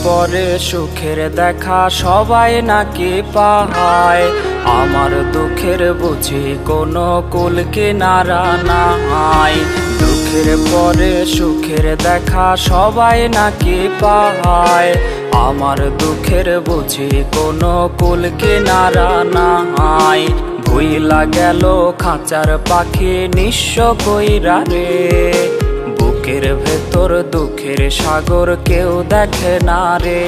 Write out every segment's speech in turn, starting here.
পরে সুখের দেখা সবাই নাকি পায়, আমার দুঃখের বুঝি কোনো কুল কিনারা নাই। দুঃখের পরে সুখের দেখা সবাই নাকি পায়, আমার দুঃখের বুঝি কোনো কুল কিনারা নাই। ভুইলা গেল খাঁচার পাখি নিঃস্ব কইরা রে, বুকের ভেতর দুঃখের সাগর কেউ দেখে না রে।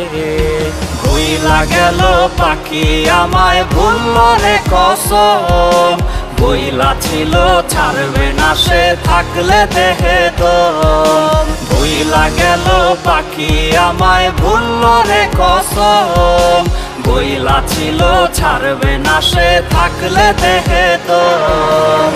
ভুইলা গেল পাখি আমায় ভুলল রে কসম, বইলা ছিল ছাড়বে না সে থাকলে দেহে দম। ভুইলা গেল পাখি আমায় ভুলল রে কসম, বইলা ছিল ছাড়বে না সে থাকলে দেহে দম।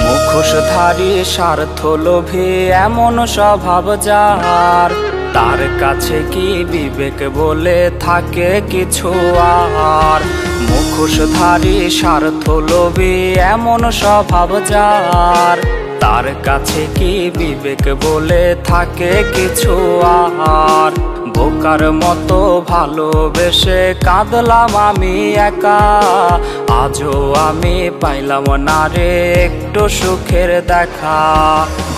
মুখোশধারী স্বার্থ লোভী এমন স্বভাব যার, তার কাছে কি বিবেক বলে থাকে কিছু আর। মুখোশধারী স্বার্থ লোভী এমন স্বভাব যার, তার কাছে কি বিবেক বলে থাকে কিছু আর। বোকার মতো ভালোবেসে কাঁদলাম আমি একা, আজও আমি পাইলাম না রে একটু সুখের দেখা।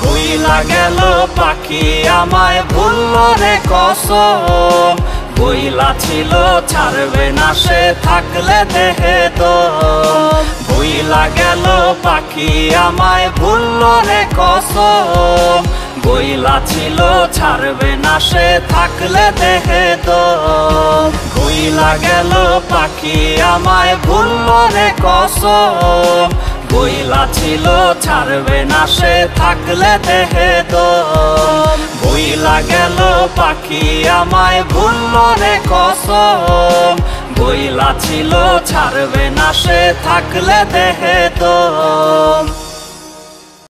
ভুইলা গেল পাখি আমায় ভুলল রে কসম, বইলা ছিল ছাড়বে না সে থাকলে দেহে দম। ভুইলা গেল পাখি আমায় ভুলল রে কসম, বইলা ছিল ছাড়বে না সে থাকলে দেহে দম। ভুইলা গেল পাখি আমায় ভুলল রে কসম, বইলা ছিল ছাড়বে না সে থাকলে দেহে দম। ভুইলা গেল পাখি আমায় ভুলল রে কসম, বইলা ছিল ছাড়বে না সে থাকলে দেহে দম।